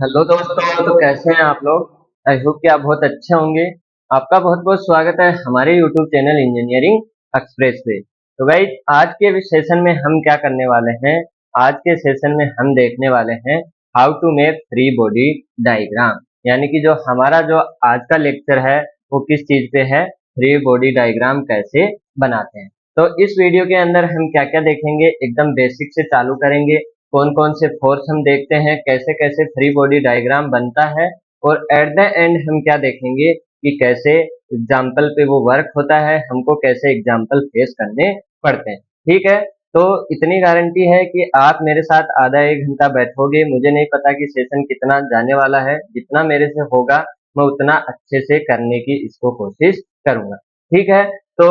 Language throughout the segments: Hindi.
हेलो दोस्तों, तो कैसे हैं आप लोग। आई होप कि आप बहुत अच्छे होंगे। आपका बहुत बहुत स्वागत है हमारे यूट्यूब चैनल इंजीनियरिंग एक्सप्रेस पे। तो भाई, आज के सेशन में हम क्या करने वाले हैं। आज के सेशन में हम देखने वाले हैं how to make free body diagram. यानी कि जो हमारा जो आज का लेक्चर है वो किस चीज पे है, फ्री बॉडी डायग्राम कैसे बनाते हैं। तो इस वीडियो के अंदर हम क्या क्या देखेंगे, एकदम बेसिक से चालू करेंगे। कौन कौन से फोर्स हम देखते हैं, कैसे कैसे फ्री बॉडी डायग्राम बनता है, और एट द एंड हम क्या देखेंगे कि कैसे एग्जाम्पल पे वो वर्क होता है, हमको कैसे एग्जाम्पल फेस करने पड़ते हैं। ठीक है, तो इतनी गारंटी है कि आप मेरे साथ आधा एक घंटा बैठोगे। मुझे नहीं पता कि सेशन कितना जाने वाला है, जितना मेरे से होगा मैं उतना अच्छे से करने की इसको कोशिश करूंगा। ठीक है, तो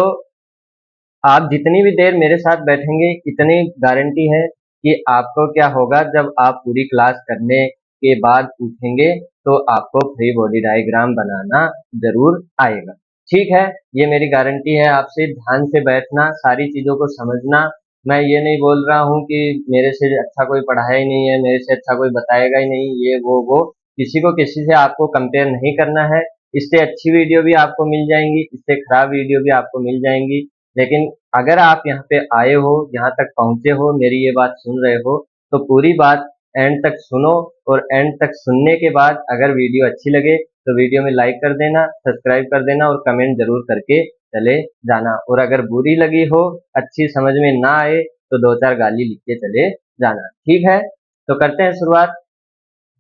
आप जितनी भी देर मेरे साथ बैठेंगे इतनी गारंटी है कि आपको क्या होगा, जब आप पूरी क्लास करने के बाद उठेंगे तो आपको फ्री बॉडी डायग्राम बनाना जरूर आएगा। ठीक है, ये मेरी गारंटी है। आपसे ध्यान से बैठना, सारी चीजों को समझना। मैं ये नहीं बोल रहा हूँ कि मेरे से अच्छा कोई पढ़ाया ही नहीं है, मेरे से अच्छा कोई बताएगा ही नहीं, ये वो किसी को किसी से आपको कंपेयर नहीं करना है। इससे अच्छी वीडियो भी आपको मिल जाएंगी, इससे खराब वीडियो भी आपको मिल जाएंगी। लेकिन अगर आप यहाँ पे आए हो, यहाँ तक पहुंचे हो, मेरी ये बात सुन रहे हो, तो पूरी बात एंड तक सुनो। और एंड तक सुनने के बाद अगर वीडियो अच्छी लगे तो वीडियो में लाइक कर देना, सब्सक्राइब कर देना और कमेंट जरूर करके चले जाना। और अगर बुरी लगी हो, अच्छी समझ में ना आए, तो दो चार गाली लिख के चले जाना। ठीक है, तो करते हैं शुरुआत।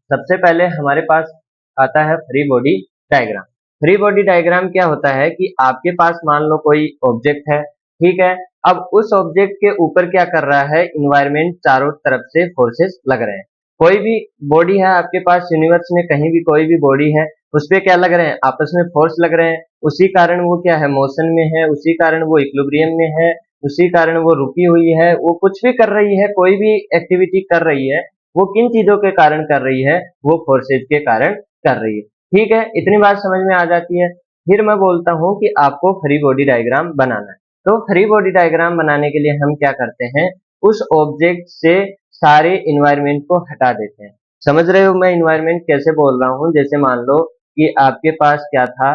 सबसे पहले हमारे पास आता है free body diagram. Free body diagram क्या होता है कि आपके पास मान लो कोई ऑब्जेक्ट है। ठीक है, अब उस ऑब्जेक्ट के ऊपर क्या कर रहा है, इन्वायरमेंट चारों तरफ से फोर्सेस लग रहे हैं। कोई भी बॉडी है आपके पास यूनिवर्स में, कहीं भी कोई भी बॉडी है, उस पे क्या लग रहे हैं, आपस में फोर्स लग रहे हैं। उसी कारण वो क्या है, मोशन में है, उसी कारण वो इक्विलिब्रियम में है, उसी कारण वो रुकी हुई है। वो कुछ भी कर रही है, कोई भी एक्टिविटी कर रही है, वो किन चीजों के कारण कर रही है, वो फोर्सेज के कारण कर रही है। ठीक है, इतनी बात समझ में आ जाती है। फिर मैं बोलता हूं कि आपको फ्री बॉडी डायग्राम बनाना है। तो फ्री बॉडी डायग्राम बनाने के लिए हम क्या करते हैं, उस ऑब्जेक्ट से सारे इन्वायरमेंट को हटा देते हैं। समझ रहे हो मैं इन्वायरमेंट कैसे बोल रहा हूँ। जैसे मान लो कि आपके पास क्या था,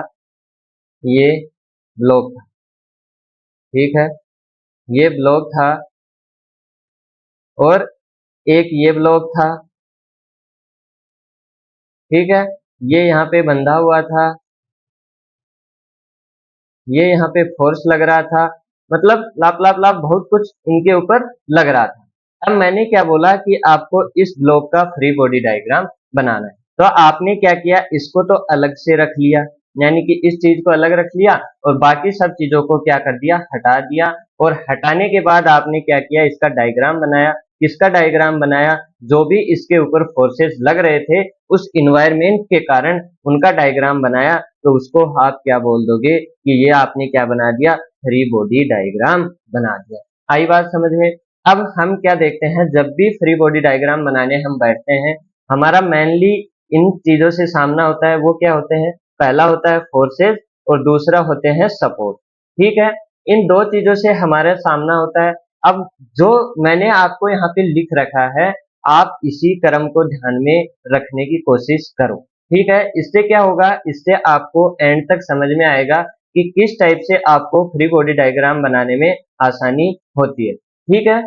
ये ब्लॉक था। ठीक है, ये ब्लॉक था और एक ये ब्लॉक था। ठीक है, ये यहाँ पे बंधा हुआ था, ये यहाँ पे फोर्स लग रहा था, मतलब लाप लाप लाप बहुत कुछ इनके ऊपर लग रहा था। अब मैंने क्या बोला कि आपको इस ब्लॉक का फ्री बॉडी डायग्राम बनाना है। तो आपने क्या किया, इसको तो अलग से रख लिया, यानी कि इस चीज को अलग रख लिया और बाकी सब चीजों को क्या कर दिया, हटा दिया। और हटाने के बाद आपने क्या किया, इसका डायग्राम बनाया। किसका डायग्राम बनाया, जो भी इसके ऊपर फोर्सेस लग रहे थे उस इन्वायरमेंट के कारण उनका डायग्राम बनाया। तो उसको आप क्या बोल दोगे कि ये आपने क्या बना दिया, फ्री बॉडी डायग्राम बना दिया। आई बात समझ में। अब हम क्या देखते हैं, जब भी फ्री बॉडी डायग्राम बनाने हम बैठते हैं, हमारा मेनली इन चीजों से सामना होता है। वो क्या होते हैं, पहला होता है फोर्सेस और दूसरा होते हैं सपोर्ट। ठीक है, इन दो चीजों से हमारा सामना होता है। अब जो मैंने आपको यहाँ पे लिख रखा है, आप इसी क्रम को ध्यान में रखने की कोशिश करो। ठीक है, इससे क्या होगा, इससे आपको एंड तक समझ में आएगा कि किस टाइप से आपको फ्री बॉडी डायग्राम बनाने में आसानी होती है। ठीक है,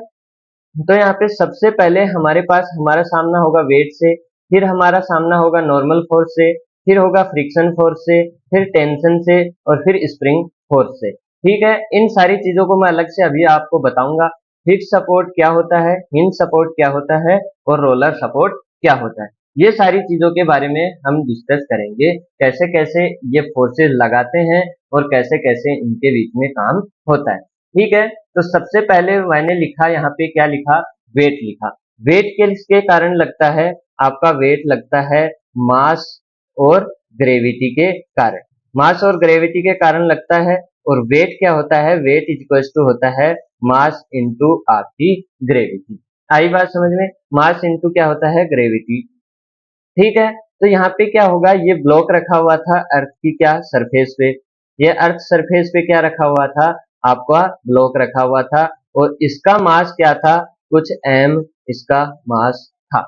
तो यहाँ पे सबसे पहले हमारे पास हमारा सामना होगा वेट से, फिर हमारा सामना होगा नॉर्मल फोर्स से, फिर होगा फ्रिक्शन फोर्स से, फिर टेंशन से और फिर स्प्रिंग फोर्स से। ठीक है, इन सारी चीजों को मैं अलग से अभी आपको बताऊंगा। फिक्स सपोर्ट क्या होता है, हिंज सपोर्ट क्या होता है और रोलर सपोर्ट क्या होता है, ये सारी चीजों के बारे में हम डिस्कस करेंगे। कैसे कैसे ये फोर्सेस लगाते हैं और कैसे कैसे इनके बीच में काम होता है। ठीक है, तो सबसे पहले मैंने लिखा, यहाँ पे क्या लिखा, वेट लिखा। वेट किसके कारण लगता है, आपका वेट लगता है मास और ग्रेविटी के कारण। मास और ग्रेविटी के कारण लगता है। और वेट क्या होता है, वेट इक्वल टू होता है मास इंटू आपकी ग्रेविटी। आई बात समझ में, मास इंटू क्या होता है, ग्रेविटी। ठीक है, तो यहाँ पे क्या होगा, ये ब्लॉक रखा हुआ था अर्थ की क्या सरफेस पे, ये अर्थ सरफेस पे क्या रखा हुआ था, आपका ब्लॉक रखा हुआ था। और इसका मास क्या था, कुछ एम इसका मास था।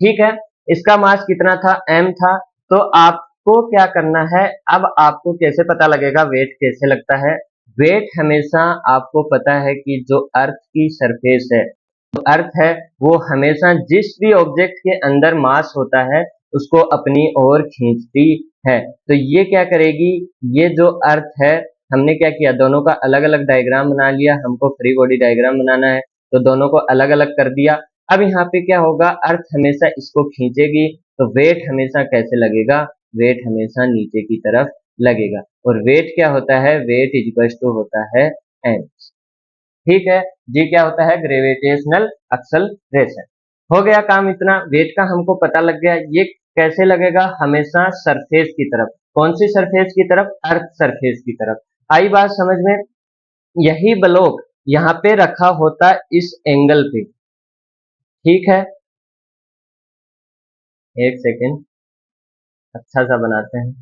ठीक है, इसका मास कितना था, m था। तो आपको क्या करना है, अब आपको कैसे पता लगेगा वेट कैसे लगता है। वेट हमेशा आपको पता है कि जो अर्थ की सरफेस है, जो अर्थ है वो हमेशा जिस भी ऑब्जेक्ट के अंदर मास होता है उसको अपनी ओर खींचती है। तो ये क्या करेगी, ये जो अर्थ है, हमने क्या किया, दोनों का अलग अलग डायग्राम बना लिया। हमको फ्री बॉडी डायग्राम बनाना है तो दोनों को अलग अलग कर दिया। अब यहाँ पे क्या होगा, अर्थ हमेशा इसको खींचेगी तो वेट हमेशा कैसे लगेगा, वेट हमेशा नीचे की तरफ लगेगा। और वेट क्या होता है, वेट इज इक्वल टू होता है एम। ठीक है जी, क्या होता है, ग्रेविटेशनल एक्सेलरेशन। हो गया काम इतना, वेट का हमको पता लग गया। ये कैसे लगेगा, हमेशा सरफेस की तरफ। कौन सी सरफेस की तरफ, अर्थ सरफेस की तरफ। आई बात समझ में। यही ब्लॉक यहाँ पे रखा होता इस एंगल पे, ठीक है, एक सेकेंड, अच्छा सा बनाते हैं।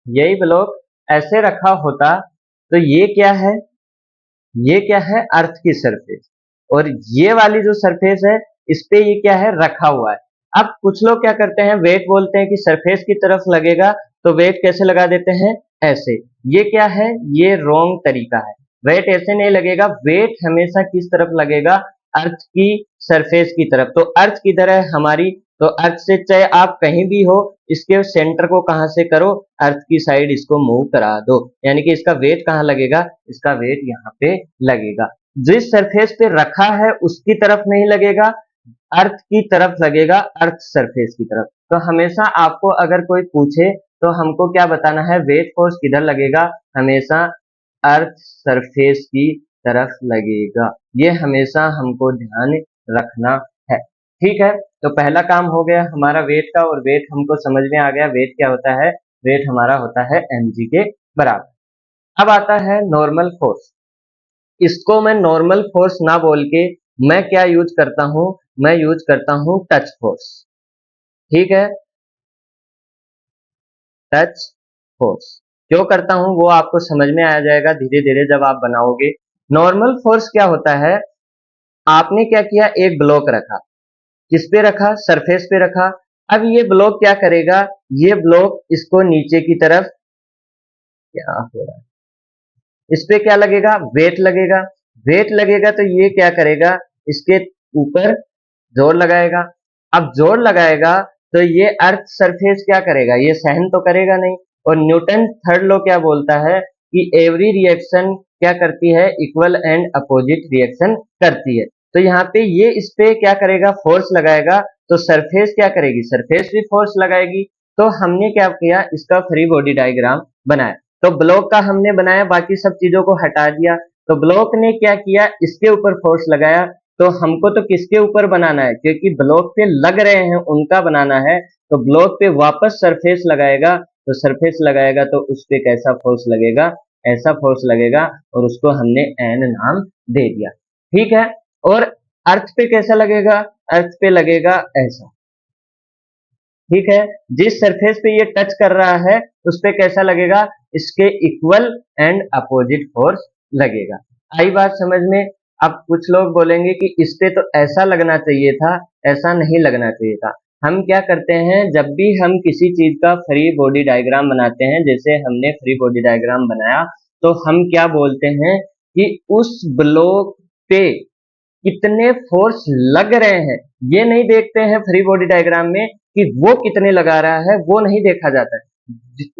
यही ब्लॉक ऐसे रखा होता तो ये क्या है, अर्थ की सरफेस। और ये वाली जो सरफेस है, इस पे ये क्या है, रखा हुआ है। अब कुछ लोग क्या करते हैं, वेट बोलते हैं कि सरफेस की तरफ लगेगा, तो वेट कैसे लगा देते हैं, ऐसे। ये क्या है, ये रॉन्ग तरीका है। वेट ऐसे नहीं लगेगा, वेट हमेशा किस तरफ लगेगा, अर्थ की सरफेस की तरफ। तो अर्थ किधर है हमारी, तो अर्थ से चाहे आप कहीं भी हो, इसके सेंटर को कहां से करो, अर्थ की साइड इसको मूव करा दो, यानी कि इसका वेट कहां लगेगा, इसका वेट यहाँ पे लगेगा। जिस सरफेस पे रखा है उसकी तरफ नहीं लगेगा, अर्थ की तरफ लगेगा, अर्थ सरफेस की तरफ। तो हमेशा आपको अगर कोई पूछे तो हमको क्या बताना है, वेट फोर्स किधर लगेगा, हमेशा अर्थ सरफेस की तरफ लगेगा। ये हमेशा हमको ध्यान रखना है। ठीक है, तो पहला काम हो गया हमारा वेट का, और वेट हमको समझ में आ गया, वेट क्या होता है, वेट हमारा होता है mg के बराबर। अब आता है नॉर्मल फोर्स। इसको मैं नॉर्मल फोर्स ना बोल के मैं क्या यूज करता हूं, मैं यूज करता हूं टच फोर्स। ठीक है, टच फोर्स क्यों करता हूं वो आपको समझ में आ जाएगा धीरे धीरे जब आप बनाओगे। नॉर्मल फोर्स क्या होता है, आपने क्या किया, एक ब्लॉक रखा, किस पे रखा, सरफेस पे रखा। अब ये ब्लॉक क्या करेगा, ये ब्लॉक इसको नीचे की तरफ, क्या हो रहा है, इस पे क्या लगेगा, वेट लगेगा। वेट लगेगा तो ये क्या करेगा, इसके ऊपर जोर लगाएगा। अब जोर लगाएगा तो ये अर्थ सरफेस क्या करेगा, ये सहन तो करेगा नहीं। और न्यूटन थर्ड लॉ क्या बोलता है कि एवरी रिएक्शन क्या करती है, इक्वल एंड अपोजिट रिएक्शन करती है। तो यहाँ पे ये इस पे क्या करेगा, फोर्स लगाएगा, तो सरफेस क्या करेगी, सरफेस भी फोर्स लगाएगी। तो हमने क्या किया, इसका फ्री बॉडी डायग्राम बनाया। तो ब्लॉक का हमने बनाया, बाकी सब चीजों को हटा दिया। तो ब्लॉक ने क्या किया, इसके ऊपर फोर्स लगाया। तो हमको तो किसके ऊपर बनाना है, क्योंकि ब्लॉक पे लग रहे हैं उनका बनाना है। तो ब्लॉक पे वापस सरफेस लगाएगा, तो सरफेस लगाएगा तो उस पे कैसा फोर्स लगेगा, ऐसा फोर्स लगेगा, और उसको हमने एन नाम दे दिया। ठीक है, और अर्थ पे कैसा लगेगा, अर्थ पे लगेगा ऐसा। ठीक है, जिस सरफेस पे ये टच कर रहा है उस पे कैसा लगेगा, इसके इक्वल एंड अपोजिट फोर्स लगेगा। आई बात समझ में। अब कुछ लोग बोलेंगे कि इस पे तो ऐसा लगना चाहिए था, ऐसा नहीं लगना चाहिए था। हम क्या करते हैं, जब भी हम किसी चीज का फ्री बॉडी डायग्राम बनाते हैं, जैसे हमने फ्री बॉडी डायग्राम बनाया, तो हम क्या बोलते हैं कि उस ब्लॉक पे कितने फोर्स लग रहे हैं, ये नहीं देखते हैं फ्री बॉडी डायग्राम में कि वो कितने लगा रहा है, वो नहीं देखा जाता है।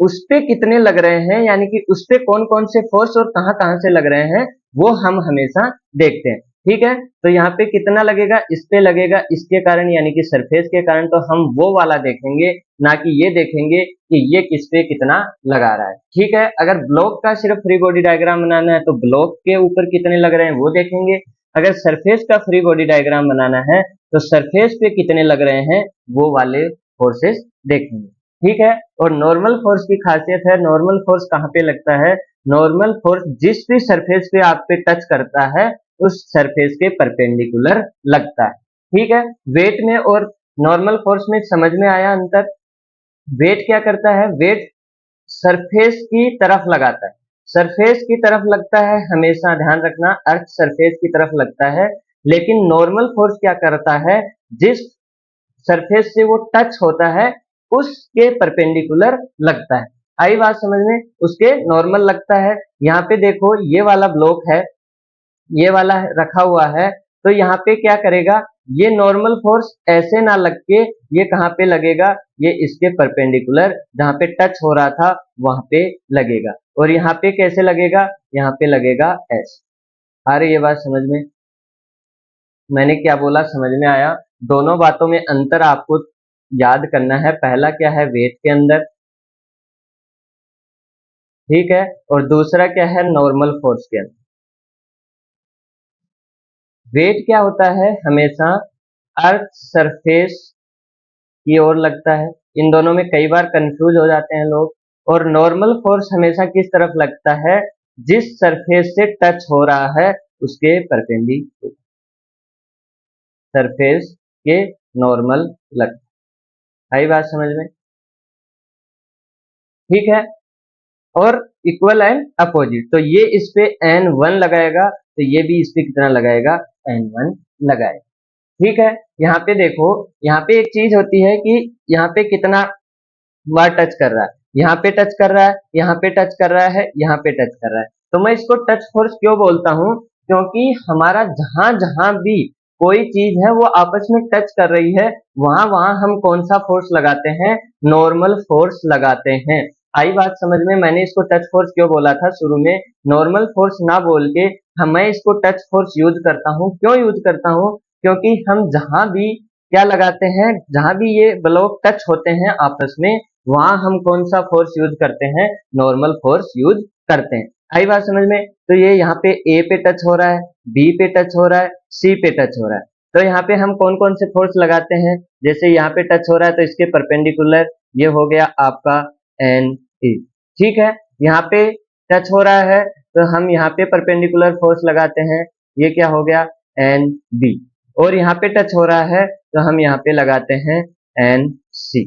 उस पे कितने लग रहे हैं, यानी कि उस पे कौन कौन से फोर्स और कहां कहां से लग रहे हैं, वो हम हमेशा देखते हैं। ठीक है, तो यहाँ पे कितना लगेगा, इस पे लगेगा, इसके कारण यानी कि सरफेस के कारण, तो हम वो वाला देखेंगे, ना कि ये देखेंगे कि ये किस पे कितना लगा रहा है। ठीक है, अगर ब्लॉक का सिर्फ फ्री बॉडी डायग्राम बनाना है तो ब्लॉक के ऊपर कितने लग रहे हैं वो देखेंगे। अगर सरफेस का फ्री बॉडी डायग्राम बनाना है तो सरफेस पे कितने लग रहे हैं वो वाले फोर्सेस देखेंगे। ठीक है। और नॉर्मल फोर्स की खासियत है, नॉर्मल फोर्स कहाँ पे लगता है, नॉर्मल फोर्स जिस भी सरफेस पे आप पे टच करता है उस सरफेस के परपेंडिकुलर लगता है। ठीक है। वेट में और नॉर्मल फोर्स में समझ में आया अंतर। वेट क्या करता है, वेट सरफेस की तरफ लगाता है, सरफेस की तरफ लगता है, हमेशा ध्यान रखना अर्थ सरफेस की तरफ लगता है। लेकिन नॉर्मल फोर्स क्या करता है, जिस सरफेस से वो टच होता है उसके परपेंडिकुलर लगता है। आई बात समझ में, उसके नॉर्मल लगता है। यहाँ पे देखो ये वाला ब्लॉक है, ये वाला रखा हुआ है, तो यहाँ पे क्या करेगा, ये नॉर्मल फोर्स ऐसे ना लग के ये कहाँ पे लगेगा, ये इसके परपेंडिकुलर जहाँ पे टच हो रहा था वहां पे लगेगा। और यहाँ पे कैसे लगेगा, यहाँ पे लगेगा ऐसे। आ रही ये बात समझ में, मैंने क्या बोला समझ में आया। दोनों बातों में अंतर आपको याद करना है, पहला क्या है वेट के अंदर, ठीक है, और दूसरा क्या है नॉर्मल फोर्स के अंदर। वेट क्या होता है, हमेशा अर्थ सरफेस की ओर लगता है, इन दोनों में कई बार कंफ्यूज हो जाते हैं लोग। और नॉर्मल फोर्स हमेशा किस तरफ लगता है, जिस सरफेस से टच हो रहा है उसके परपेंडिकुलर, सरफेस के नॉर्मल लगता है। आई बात समझ में, ठीक है। और इक्वल एंड अपोजिट, तो ये इस पे n1 लगाएगा तो ये भी इस पे कितना लगाएगा, n1 लगाएगा। ठीक है। यहाँ पे देखो, यहाँ पे एक चीज होती है कि यहाँ पे कितना बार टच कर रहा है, यहाँ पे टच कर रहा है, यहाँ पे टच कर रहा है, यहाँ पे टच कर रहा है। तो मैं इसको टच फोर्स क्यों बोलता हूँ, क्योंकि हमारा जहां जहां भी कोई चीज है वो आपस में टच कर रही है, वहां वहां हम कौन सा फोर्स लगाते हैं, नॉर्मल फोर्स लगाते हैं। आई बात समझ में, मैंने इसको टच फोर्स क्यों बोला था शुरू में, नॉर्मल फोर्स ना बोल के मैं इसको टच फोर्स यूज करता हूँ। क्यों यूज करता हूँ, क्योंकि हम जहां भी क्या लगाते हैं, जहां भी ये ब्लॉक टच होते हैं आपस में, वहां हम कौन सा फोर्स यूज करते हैं, नॉर्मल फोर्स यूज करते हैं। आई बात समझ में, तो ये यहाँ पे ए पे टच हो रहा है, बी पे टच हो रहा है, सी पे टच हो रहा है, तो यहाँ पे हम कौन कौन से फोर्स लगाते हैं, जैसे यहाँ पे टच हो रहा है तो इसके परपेंडिकुलर ये हो गया आपका एन ई, ठीक है। यहाँ पे टच हो रहा है तो हम यहाँ पे परपेंडिकुलर फोर्स लगाते हैं, ये क्या हो गया एन बी। और यहाँ पे टच हो रहा है तो हम यहाँ पे लगाते हैं एन सी,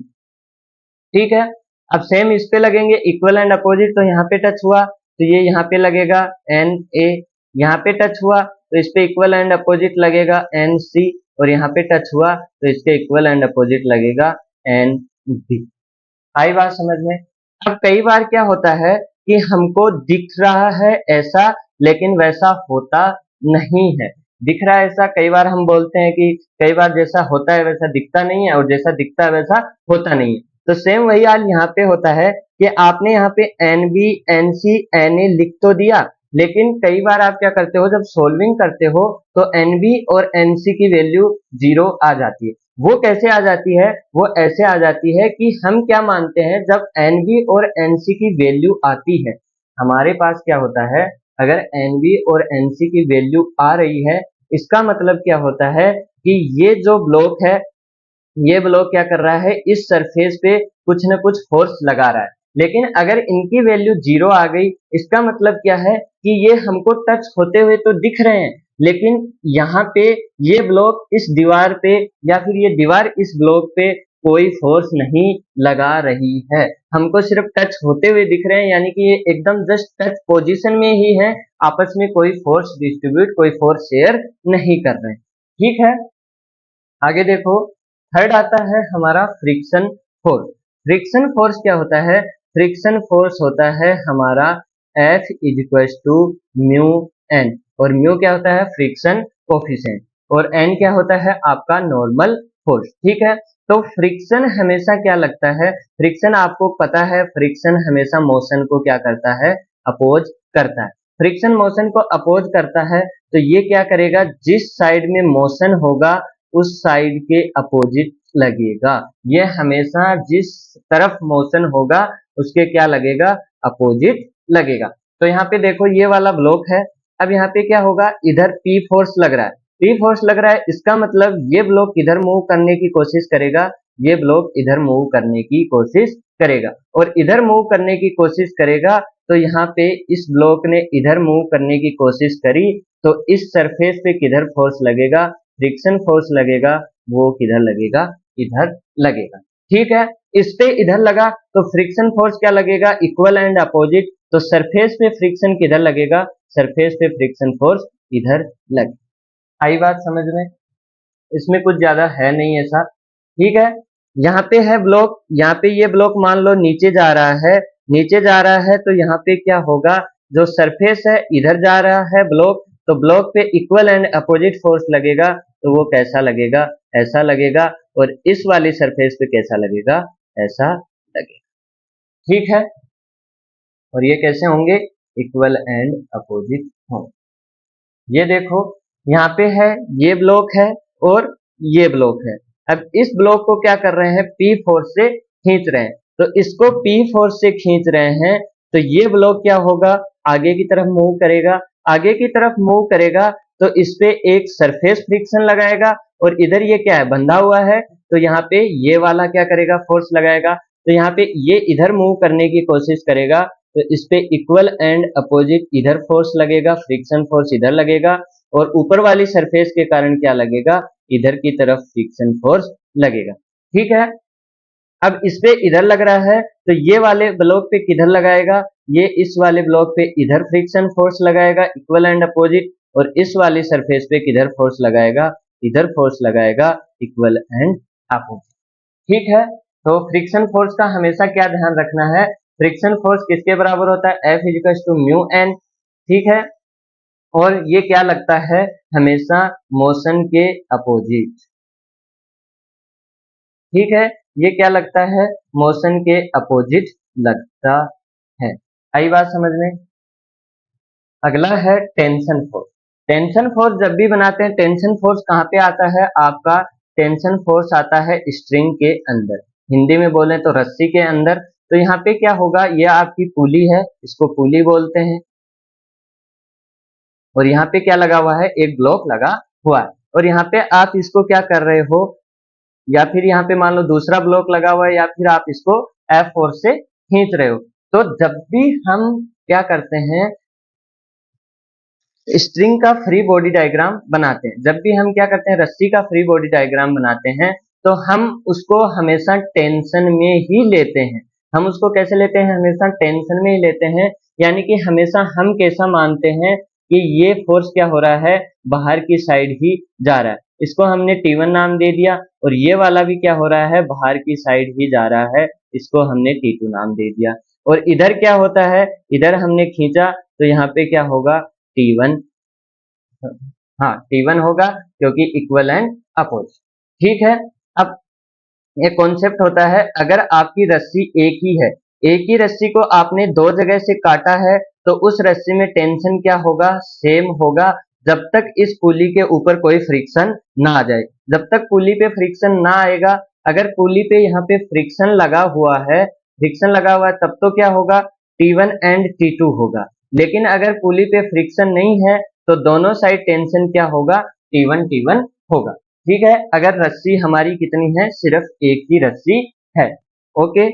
ठीक है। अब सेम इस पे लगेंगे इक्वल एंड अपोजिट, तो यहाँ पे टच हुआ तो ये यहाँ पे लगेगा एन ए, यहाँ पे टच हुआ तो इस पे इक्वल एंड अपोजिट लगेगा एन सी, और यहाँ पे टच हुआ तो इसके इक्वल एंड अपोजिट लगेगा एन बी। आई बात समझ में। अब कई बार क्या होता है कि हमको दिख रहा है ऐसा लेकिन वैसा होता नहीं है, दिख रहा है ऐसा, कई बार हम बोलते हैं कि कई बार जैसा होता है वैसा दिखता नहीं है और जैसा दिखता है वैसा होता नहीं है। तो सेम वही हाल यहाँ पे होता है कि आपने यहाँ पे N B N C N A लिख तो दिया, लेकिन कई बार आप क्या करते हो जब सोल्विंग करते हो तो एन बी और एन सी की वैल्यू 0 आ जाती है। वो कैसे आ जाती है, वो ऐसे आ जाती है कि हम क्या मानते हैं, जब एन बी और एन सी की वैल्यू आती है हमारे पास क्या होता है, अगर एन बी और एन सी की वैल्यू आ रही है इसका मतलब क्या होता है कि ये जो ब्लॉक है, ये ब्लॉक क्या कर रहा है, इस सरफेस पे कुछ न कुछ फोर्स लगा रहा है। लेकिन अगर इनकी वैल्यू 0 आ गई इसका मतलब क्या है कि ये हमको टच होते हुए तो दिख रहे हैं, लेकिन यहाँ पे ये ब्लॉक इस दीवार पे या फिर ये दीवार इस ब्लॉक पे कोई फोर्स नहीं लगा रही है, हमको सिर्फ टच होते हुए दिख रहे हैं, यानी कि ये एकदम जस्ट टच पोजीशन में ही है, आपस में कोई फोर्स डिस्ट्रीब्यूट, कोई फोर्स शेयर नहीं कर रहे हैं। ठीक है। आगे देखो, थर्ड आता है हमारा फ्रिक्शन फोर्स। फ्रिक्शन फोर्स क्या होता है, फ्रिक्शन फोर्स होता है हमारा F is equal to mu N, और म्यू क्या होता है फ्रिक्शन कोफिशिएंट, और एन क्या होता है आपका नॉर्मल फोर्स। ठीक है। तो फ्रिक्शन हमेशा क्या लगता है, फ्रिक्शन आपको पता है, फ्रिक्शन हमेशा मोशन को क्या करता है, अपोज करता है। फ्रिक्शन मोशन को अपोज करता है तो ये क्या करेगा, जिस साइड में मोशन होगा उस साइड के अपोजिट लगेगा, ये हमेशा जिस तरफ मोशन होगा उसके क्या लगेगा, अपोजिट लगेगा। तो यहाँ पे देखो ये वाला ब्लॉक है, अब यहाँ पे क्या होगा, इधर पी फोर्स लग रहा है, पी फोर्स लग रहा है, इसका मतलब ये ब्लॉक किधर मूव करने की कोशिश करेगा, ये ब्लॉक इधर मूव करने की कोशिश करेगा, और इधर मूव करने की कोशिश करेगा तो यहाँ पे इस ब्लॉक ने इधर मूव करने की कोशिश करी तो इस सरफेस पे किधर फोर्स लगेगा, फ्रिक्शन फोर्स लगेगा, वो किधर लगेगा, इधर लगेगा। ठीक है, इस पे इधर लगा तो फ्रिक्शन फोर्स क्या लगेगा, इक्वल एंड अपोजिट, तो सरफेस पे फ्रिक्शन किधर लगेगा, सरफेस पे फ्रिक्शन फोर्स इधर लगेगा। आई बात समझ में? इसमें कुछ ज्यादा है नहीं ऐसा। ठीक है, यहाँ पे है ब्लॉक, यहाँ पे ये ब्लॉक मान लो नीचे जा रहा है, नीचे जा रहा है तो यहाँ पे क्या होगा, जो सरफेस है इधर जा रहा है ब्लॉक, तो ब्लॉक पे इक्वल एंड अपोजिट फोर्स लगेगा, तो वो कैसा लगेगा, ऐसा लगेगा, और इस वाली सरफेस पे कैसा लगेगा, ऐसा लगेगा। ठीक है, और ये कैसे होंगे, इक्वल एंड अपोजिट होंगे। ये देखो यहाँ पे है, ये ब्लॉक है और ये ब्लॉक है। अब इस ब्लॉक को क्या कर रहे हैं, पी फोर्स से खींच रहे हैं, तो इसको पी फोर्स से खींच रहे हैं तो ये ब्लॉक क्या होगा, आगे की तरफ मूव करेगा, आगे की तरफ मूव करेगा तो इस पे एक सरफेस फ्रिक्शन लगाएगा, और इधर ये क्या है, बंधा हुआ है, तो यहाँ पे ये वाला क्या करेगा, फोर्स लगाएगा, तो यहाँ पे ये इधर मूव करने की कोशिश करेगा तो इस पे इक्वल एंड अपोजिट इधर फोर्स लगेगा, फ्रिक्शन फोर्स इधर लगेगा, और ऊपर वाली सरफेस के कारण क्या लगेगा, इधर की तरफ फ्रिक्शन फोर्स लगेगा। ठीक है, अब इस पे इधर लग रहा है तो ये वाले ब्लॉक पे किधर लगाएगा, ये इस वाले ब्लॉक पे इधर फ्रिक्शन फोर्स लगाएगा, इक्वल एंड अपोजिट, और इस वाली सरफेस पे किधर फोर्स लगाएगा, इधर फोर्स लगाएगा, इक्वल एंड अपोजिट। ठीक है, तो फ्रिक्शन फोर्स का हमेशा क्या ध्यान रखना है, फ्रिक्शन फोर्स किसके बराबर होता है, F equals to mu N. ठीक है, और ये क्या लगता है, हमेशा मोशन के अपोजिट। ठीक है, ये क्या लगता है, मोशन के अपोजिट लगता है। आई बात समझ में? अगला है टेंशन फोर्स। टेंशन फोर्स जब भी बनाते हैं, टेंशन फोर्स कहाँ पे आता है आपका, टेंशन फोर्स आता है स्ट्रिंग के अंदर, हिंदी में बोले तो रस्सी के अंदर। तो यहाँ पे क्या होगा, ये आपकी पुली है, इसको पुली बोलते हैं, और यहाँ पे क्या लगा हुआ है, एक ब्लॉक लगा हुआ है, और यहाँ पे आप इसको क्या कर रहे हो, या फिर यहाँ पे मान लो दूसरा ब्लॉक लगा हुआ है, या फिर आप इसको F फोर्स से खींच रहे हो। तो जब भी हम क्या करते हैं, स्ट्रिंग का फ्री बॉडी डायग्राम बनाते हैं, जब भी हम क्या करते हैं, रस्सी का फ्री बॉडी डायग्राम बनाते हैं, तो हम उसको हमेशा टेंशन में ही लेते हैं। हम उसको कैसे लेते हैं, हमेशा टेंशन में ही लेते हैं, यानी कि हमेशा हम कैसा मानते हैं कि ये फोर्स क्या हो रहा है, बाहर की साइड ही जा रहा है, इसको हमने T1 नाम दे दिया, और ये वाला भी क्या हो रहा है, बाहर की साइड ही जा रहा है, इसको हमने T2 नाम दे दिया। और इधर क्या होता है, इधर हमने खींचा तो यहाँ पे क्या होगा, T1, हाँ T1 होगा, क्योंकि इक्वल एंड अपोजिट। ठीक है, अब एक कॉन्सेप्ट होता है, अगर आपकी रस्सी एक ही है, एक ही रस्सी को आपने दो जगह से काटा है, तो उस रस्सी में टेंशन क्या होगा, सेम होगा, जब तक इस पुली के ऊपर कोई फ्रिक्शन ना आ जाए। जब तक पुली पे फ्रिक्शन ना आएगा, अगर पुली पे यहाँ पे फ्रिक्शन लगा हुआ है, फ्रिक्शन लगा हुआ है, तब तो क्या होगा, T1 एंड T2 होगा। लेकिन अगर पुली पे फ्रिक्शन नहीं है तो दोनों साइड टेंशन क्या होगा, T1 होगा। ठीक है, अगर रस्सी हमारी कितनी है, सिर्फ एक ही रस्सी है। ओके,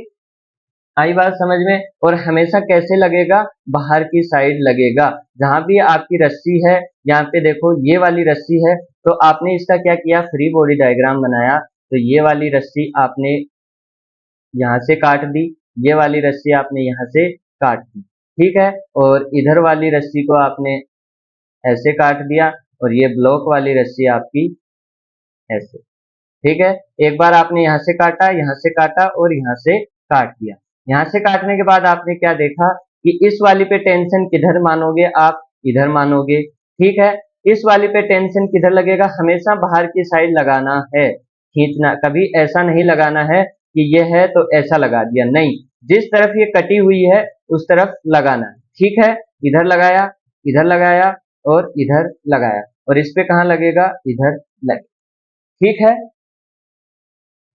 आई बात समझ में? और हमेशा कैसे लगेगा, बाहर की साइड लगेगा। जहां भी आपकी रस्सी है, यहाँ पे देखो ये वाली रस्सी है, तो आपने इसका क्या किया, फ्री बॉडी डायग्राम बनाया, तो ये वाली रस्सी आपने यहाँ से काट दी, ये वाली रस्सी आपने यहाँ से काट दी। ठीक है, और इधर वाली रस्सी को आपने ऐसे काट दिया, और ये ब्लॉक वाली रस्सी आपकी ऐसे। ठीक है, एक बार आपने यहाँ से काटा, यहाँ से काटा, और यहाँ से काट दिया। यहाँ से काटने के बाद आपने क्या देखा कि इस वाली पे टेंशन किधर मानोगे आप, इधर मानोगे। ठीक है, इस वाली पे टेंशन किधर लगेगा, हमेशा बाहर की साइड लगाना है, खींचना, कभी ऐसा नहीं लगाना है कि ये है तो ऐसा लगा दिया, नहीं, जिस तरफ ये कटी हुई है उस तरफ लगाना है। ठीक है, इधर लगाया, इधर लगाया, और इधर लगाया, और इस पे कहाँ लगेगा, इधर लगेगा। ठीक है,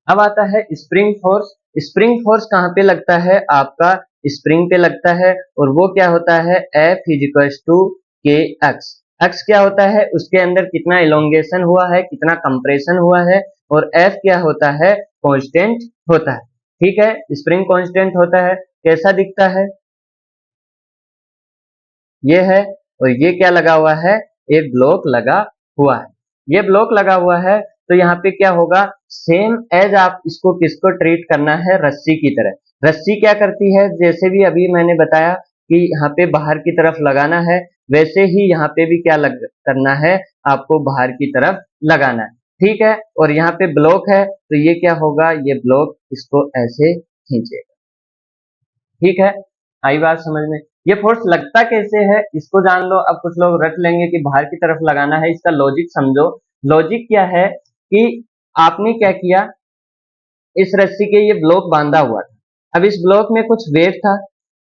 अब आता है स्प्रिंग फोर्स। स्प्रिंग फोर्स कहाँ पे लगता है, आपका स्प्रिंग पे लगता है, और वो क्या होता है, F equals to KX। X क्या होता है, उसके अंदर कितना इलोंगेशन हुआ है, कितना कंप्रेशन हुआ है, और एफ क्या होता है, कांस्टेंट होता है। ठीक है, स्प्रिंग कांस्टेंट होता है। कैसा दिखता है, ये है, और ये क्या लगा हुआ है, एक ब्लॉक लगा हुआ है। ये ब्लॉक लगा हुआ है, तो यहाँ पे क्या होगा, सेम एज आप इसको किसको ट्रीट करना है, रस्सी की तरह। रस्सी क्या करती है, जैसे भी अभी मैंने बताया कि यहाँ पे बाहर की तरफ लगाना है, वैसे ही यहाँ पे भी क्या करना है, आपको बाहर की तरफ लगाना है। ठीक है, और यहाँ पे ब्लॉक है, तो ये क्या होगा, ये ब्लॉक इसको ऐसे खींचेगा। ठीक है, आई बात समझ में। ये फोर्स लगता कैसे है, इसको जान लो। अब कुछ लोग रट लेंगे कि बाहर की तरफ लगाना है, इसका लॉजिक समझो। लॉजिक क्या है कि आपने क्या किया, इस रस्सी के ये ब्लॉक बांधा हुआ था। अब इस ब्लॉक में कुछ वेट था।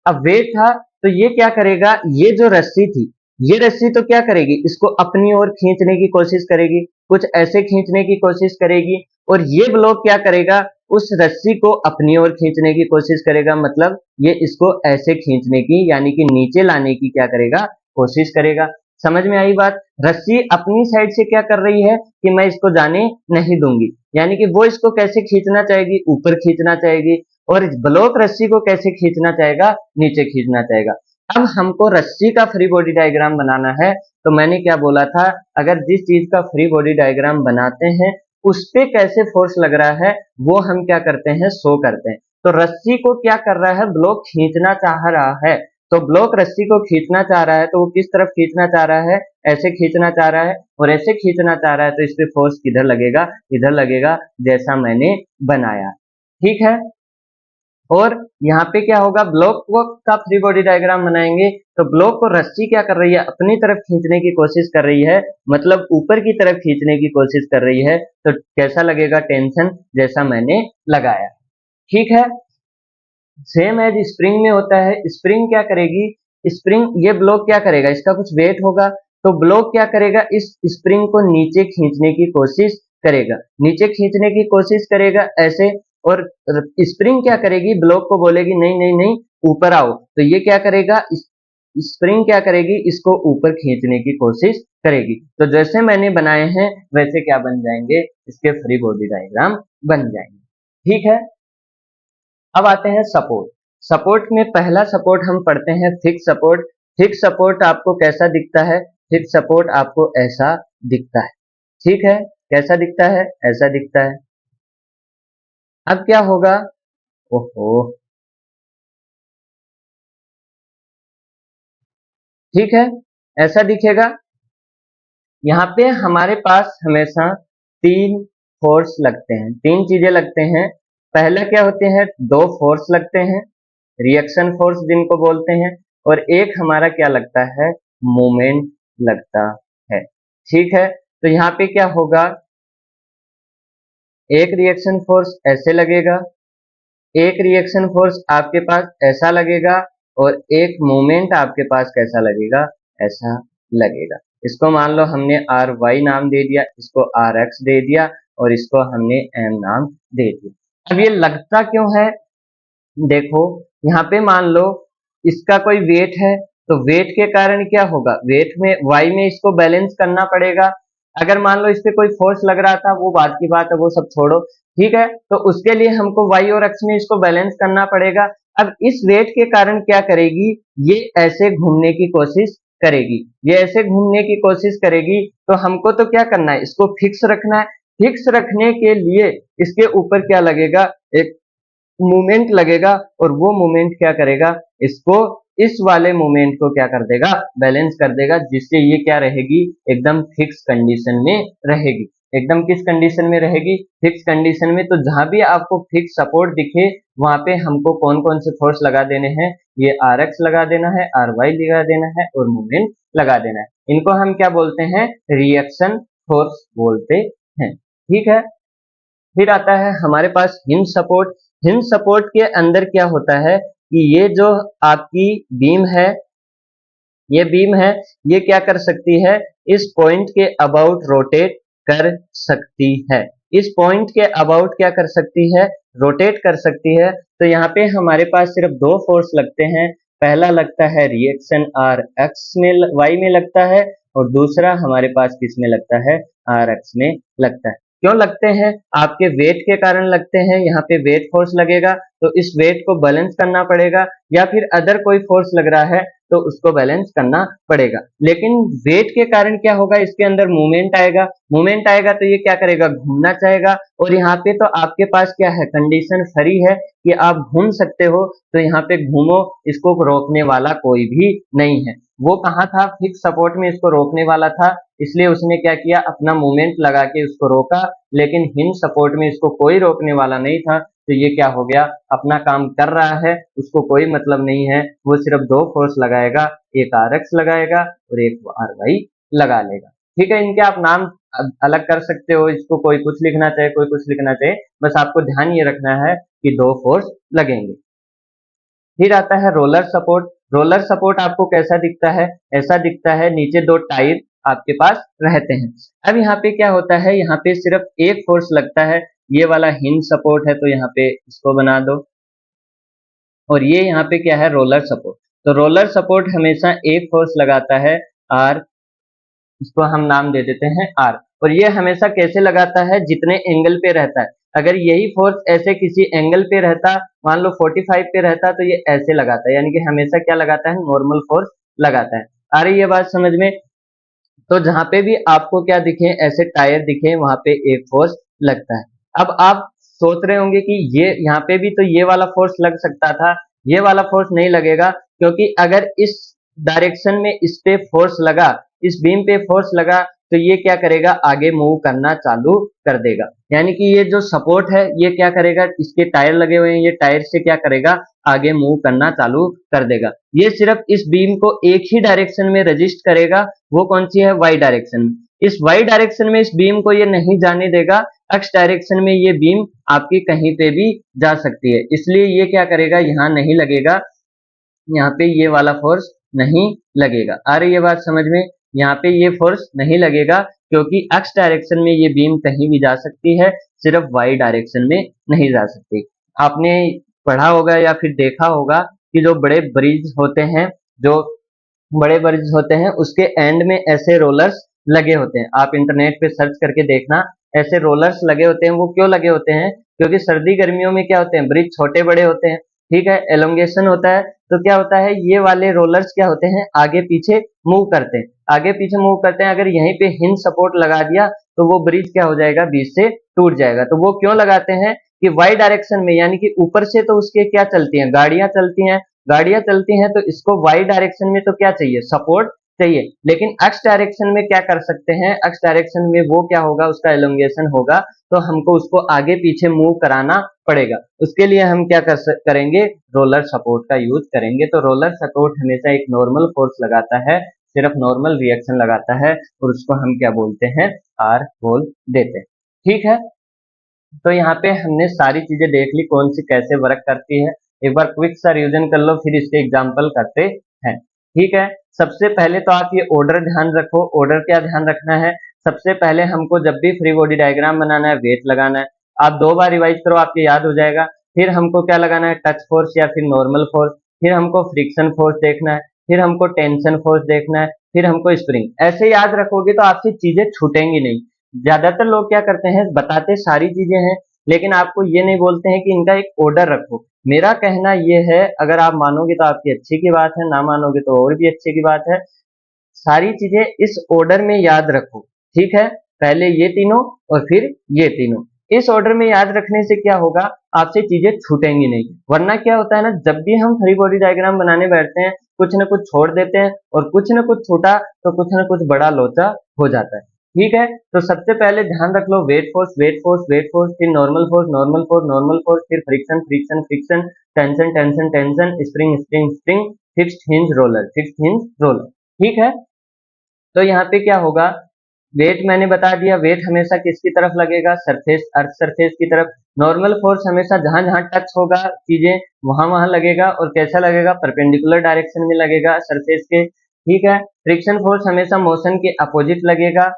अब वेट था तो ये क्या करेगा, ये जो रस्सी थी, ये रस्सी तो क्या करेगी, इसको अपनी ओर खींचने की कोशिश करेगी, कुछ ऐसे खींचने की कोशिश करेगी, और ये ब्लॉक क्या करेगा, उस रस्सी को अपनी ओर खींचने की कोशिश करेगा। मतलब ये इसको ऐसे खींचने की, यानी कि नीचे लाने की क्या करेगा, कोशिश करेगा। समझ में आई बात। रस्सी अपनी साइड से क्या कर रही है कि मैं इसको जाने नहीं दूंगी, यानी कि वो इसको कैसे खींचना चाहेगी, ऊपर खींचना चाहेगी, और ब्लॉक रस्सी को कैसे खींचना चाहेगा, नीचे खींचना चाहेगा। अब हमको रस्सी का फ्री बॉडी डायग्राम बनाना है, तो मैंने क्या बोला था, अगर जिस चीज का फ्री बॉडी डायग्राम बनाते हैं उस पे कैसे फोर्स लग रहा है, वो हम क्या करते हैं, शो करते हैं। तो रस्सी को क्या कर रहा है, ब्लॉक खींचना चाह रहा है। तो ब्लॉक रस्सी को खींचना चाह रहा है, तो वो किस तरफ खींचना चाह रहा है, ऐसे खींचना चाह रहा है, और ऐसे खींचना चाह रहा है, तो इस पे फोर्स किधर लगेगा, इधर लगेगा, जैसा मैंने बनाया। ठीक है, और यहाँ पे क्या होगा, ब्लॉक का फ्री बॉडी डायग्राम बनाएंगे, तो ब्लॉक को रस्सी क्या कर रही है, अपनी तरफ खींचने की कोशिश कर रही है, मतलब ऊपर की तरफ खींचने की कोशिश कर रही है। तो कैसा लगेगा, टेंशन, जैसा मैंने लगाया। ठीक है, सेम एज स्प्रिंग में होता है। स्प्रिंग क्या करेगी, स्प्रिंग, ये ब्लॉक क्या करेगा, इसका कुछ वेट होगा, तो ब्लॉक क्या करेगा, इस स्प्रिंग को नीचे खींचने की कोशिश करेगा, नीचे खींचने की कोशिश करेगा ऐसे, और स्प्रिंग क्या करेगी, ब्लॉक को बोलेगी नहीं नहीं नहीं, ऊपर आओ। तो ये क्या करेगा, स्प्रिंग क्या करेगी, इसको ऊपर खींचने की कोशिश करेगी। तो जैसे मैंने बनाए हैं वैसे क्या बन जाएंगे, इसके फ्री बॉडी डायग्राम बन जाएंगे। ठीक है, अब आते हैं सपोर्ट। सपोर्ट में पहला सपोर्ट हम पढ़ते हैं फिक्स सपोर्ट। फिक्स सपोर्ट आपको कैसा दिखता है, फिक्स सपोर्ट आपको ऐसा दिखता है। ठीक है, कैसा दिखता है, ऐसा दिखता है। अब क्या होगा, ओहो, ठीक है, ऐसा दिखेगा। यहाँ पे हमारे पास हमेशा तीन फोर्स लगते हैं, तीन चीजें लगते हैं। पहला क्या होते हैं, दो फोर्स लगते हैं, रिएक्शन फोर्स जिनको बोलते हैं, और एक हमारा क्या लगता है, मोमेंट लगता है। ठीक है, तो यहाँ पे क्या होगा, एक रिएक्शन फोर्स ऐसे लगेगा, एक रिएक्शन फोर्स आपके पास ऐसा लगेगा, और एक मोमेंट आपके पास कैसा लगेगा, ऐसा लगेगा। इसको मान लो हमने आर वाई नाम दे दिया, इसको आर एक्स दे दिया, और इसको हमने एम नाम दे दिया। अब ये लगता क्यों है, देखो यहाँ पे मान लो इसका कोई वेट है, तो वेट के कारण क्या होगा, वेट में वाई में इसको बैलेंस करना पड़ेगा। अगर मान लो इस पे कोई फोर्स लग रहा था, वो बात की बात है, वो सब छोड़ो। ठीक है, तो उसके लिए हमको वाई और एक्स में इसको बैलेंस करना पड़ेगा। अब इस वेट के कारण क्या करेगी, ये ऐसे घूमने की कोशिश करेगी, ये ऐसे घूमने की कोशिश करेगी, तो हमको तो क्या करना है, इसको फिक्स रखना है। फिक्स रखने के लिए इसके ऊपर क्या लगेगा, एक मूवमेंट लगेगा, और वो मूवमेंट क्या करेगा, इसको, इस वाले मूवमेंट को क्या कर देगा, बैलेंस कर देगा, जिससे ये क्या रहेगी, एकदम फिक्स कंडीशन में रहेगी। एकदम किस कंडीशन में रहेगी, फिक्स कंडीशन में। तो जहां भी आपको फिक्स सपोर्ट दिखे, वहां पे हमको कौन कौन से फोर्स लगा देने हैं, ये आर एक्स लगा देना है, आर वाई लगा देना है, और मूवमेंट लगा देना है। इनको हम क्या बोलते हैं, रिएक्शन फोर्स बोलते हैं। ठीक है, फिर आता है हमारे पास हिंज सपोर्ट। हिंज सपोर्ट के अंदर क्या होता है कि ये जो आपकी बीम है, ये बीम है, ये क्या कर सकती है, इस पॉइंट के अबाउट रोटेट कर सकती है। इस पॉइंट के अबाउट क्या कर सकती है, रोटेट कर सकती है। तो यहाँ पे हमारे पास सिर्फ दो फोर्स लगते हैं। पहला लगता है रिएक्शन आर एक्स में, वाई में लगता है, और दूसरा हमारे पास किस में लगता है, आर एक्स में लगता है। क्यों लगते हैं? आपके वेट के कारण लगते हैं। यहाँ पे वेट फोर्स लगेगा तो इस वेट को बैलेंस करना पड़ेगा, या फिर अदर कोई फोर्स लग रहा है तो उसको बैलेंस करना पड़ेगा। लेकिन वेट के कारण क्या होगा, इसके अंदर मूवमेंट आएगा। मूवमेंट आएगा तो ये क्या करेगा, घूमना चाहेगा। और यहाँ पे तो आपके पास क्या है, कंडीशन फ्री है कि आप घूम सकते हो, तो यहाँ पे घूमो, इसको रोकने वाला कोई भी नहीं है। वो कहाँ था, फिक्स सपोर्ट में इसको रोकने वाला था, इसलिए उसने क्या किया, अपना मूवमेंट लगा के उसको रोका। लेकिन हिंज सपोर्ट में इसको कोई रोकने वाला नहीं था, तो ये क्या हो गया, अपना काम कर रहा है, उसको कोई मतलब नहीं है। वो सिर्फ दो फोर्स लगाएगा, एक आर एक्स लगाएगा और एक आर वाई लगा लेगा। ठीक है, इनके आप नाम अलग कर सकते हो, इसको कोई कुछ लिखना चाहे, कोई कुछ लिखना चाहे, बस आपको ध्यान ये रखना है कि दो फोर्स लगेंगे। फिर आता है रोलर सपोर्ट। रोलर सपोर्ट आपको कैसा दिखता है, ऐसा दिखता है, नीचे दो टायर आपके पास रहते हैं। अब यहाँ पे क्या होता है, यहाँ पे सिर्फ एक फोर्स लगता है, ये वाला हिंज सपोर्ट है, तो यहाँ पे इसको बना दो। और ये यहाँ पे क्या है, रोलर सपोर्ट। तो रोलर सपोर्ट हमेशा एक फोर्स लगाता है, आर, इसको हम नाम दे देते हैं आर। और ये हमेशा कैसे लगाता है, जितने एंगल पे रहता है। अगर यही फोर्स ऐसे किसी एंगल पे रहता, मान लो 45 पे रहता, तो ये ऐसे लगाता है, यानी कि हमेशा क्या लगाता है, नॉर्मल फोर्स लगाता है। आ रही है बात समझ में? तो जहां पे भी आपको क्या दिखे, ऐसे टायर दिखे, वहां पे एक फोर्स लगता है। अब आप सोच रहे होंगे कि ये यहाँ पे भी तो ये वाला फोर्स लग सकता था, ये वाला फोर्स नहीं लगेगा, क्योंकि अगर इस डायरेक्शन में इस पे फोर्स लगा, इस बीम पे फोर्स लगा, तो ये क्या करेगा, आगे मूव करना चालू कर देगा। यानी कि ये जो सपोर्ट है, ये क्या करेगा, इसके टायर लगे हुए हैं, ये टायर से क्या करेगा, आगे मूव करना चालू कर देगा। ये सिर्फ इस बीम को एक ही डायरेक्शन में रजिस्ट करेगा, वो कौन सी है, वाई डायरेक्शन में। इस वाई डायरेक्शन में इस बीम को ये नहीं जाने देगा, एक्स डायरेक्शन में ये बीम आपकी कहीं पे भी जा सकती है, इसलिए ये क्या करेगा, यहाँ नहीं लगेगा, यहाँ पे ये वाला फोर्स नहीं लगेगा। आ रही है बात समझ में? यहाँ पे ये फोर्स नहीं लगेगा, क्योंकि एक्स डायरेक्शन में ये बीम कहीं भी जा सकती है, सिर्फ वाई डायरेक्शन में नहीं जा सकती। आपने पढ़ा होगा या फिर देखा होगा कि जो बड़े ब्रिज होते हैं, जो बड़े ब्रिज होते हैं, उसके एंड में ऐसे रोलर्स लगे होते हैं। आप इंटरनेट पे सर्च करके देखना, ऐसे रोलर्स लगे होते हैं। वो क्यों लगे होते हैं, क्योंकि सर्दी गर्मियों में क्या होते हैं, ब्रिज छोटे बड़े होते हैं, ठीक है, एलोंगेशन होता है, तो क्या होता है, ये वाले रोलर्स क्या होते हैं, आगे पीछे मूव करते हैं, आगे पीछे मूव करते हैं। अगर यहीं पे हिंज सपोर्ट लगा दिया तो वो ब्रिज क्या हो जाएगा, बीच से टूट जाएगा। तो वो क्यों लगाते हैं कि वाई डायरेक्शन में, यानी कि ऊपर से तो उसके क्या चलती हैं, गाड़ियां चलती हैं, गाड़ियां चलती हैं, तो इसको वाई डायरेक्शन में तो क्या चाहिए, सपोर्ट चाहिए। लेकिन एक्स डायरेक्शन में क्या कर सकते हैं, एक्स डायरेक्शन में वो क्या होगा, उसका एलोंगेशन होगा, तो हमको उसको आगे पीछे मूव कराना पड़ेगा। उसके लिए हम क्या करेंगे, रोलर सपोर्ट का यूज करेंगे। तो रोलर सपोर्ट हमेशा एक नॉर्मल फोर्स लगाता है, सिर्फ नॉर्मल रिएक्शन लगाता है, और उसको हम क्या बोलते हैं, आर बोल देते हैं। ठीक है, तो यहाँ पे हमने सारी चीजें देख ली, कौन सी कैसे वर्क करती है। एक बार क्विक सा रिवीजन कर लो, फिर इसके एग्जाम्पल करते हैं। ठीक है, सबसे पहले तो आप ये ऑर्डर ध्यान रखो। ऑर्डर क्या ध्यान रखना है, सबसे पहले हमको जब भी फ्री बॉडी डायग्राम बनाना है, वेट लगाना है। आप 2 बार रिवाइज करो, आपको याद हो जाएगा। फिर हमको क्या लगाना है, टच फोर्स या फिर नॉर्मल फोर्स। फिर हमको फ्रिक्शन फोर्स देखना है, फिर हमको टेंशन फोर्स देखना है, फिर हमको स्प्रिंग। ऐसे याद रखोगे तो आपसे चीजें छूटेंगी नहीं। ज्यादातर लोग क्या करते हैं, बताते सारी चीजें हैं, लेकिन आपको ये नहीं बोलते हैं कि इनका एक ऑर्डर रखो। मेरा कहना ये है, अगर आप मानोगे तो आपकी अच्छी की बात है, ना मानोगे तो और भी अच्छी की बात है। सारी चीजें इस ऑर्डर में याद रखो, ठीक है, पहले ये तीनों और फिर ये तीनों। इस ऑर्डर में याद रखने से क्या होगा, आपसे चीजें छूटेंगी नहीं। वरना क्या होता है ना, जब भी हम फ्री बॉडी डायग्राम बनाने बैठते हैं, कुछ ना कुछ छोड़ देते हैं, और कुछ ना कुछ छूटा तो कुछ ना कुछ बड़ा लोचा हो जाता है। ठीक है, तो सबसे पहले ध्यान रख लो, weight force, weight force, weight force, फिर normal force, normal force, normal force, फिर friction, friction, friction, tension, tension, tension, spring, spring, spring, fixed hinge roller, fixed hinge roller. ठीक है, तो यहाँ पे क्या होगा, वेट मैंने बता दिया, वेट हमेशा किसकी तरफ लगेगा, सरफेस, अर्थ सरफेस की तरफ। नॉर्मल फोर्स हमेशा जहां जहां टच होगा चीजें, वहां वहां लगेगा, और कैसा लगेगा, परपेंडिकुलर डायरेक्शन में लगेगा सरफेस के। ठीक है, फ्रिक्शन फोर्स हमेशा मोशन के अपोजिट लगेगा।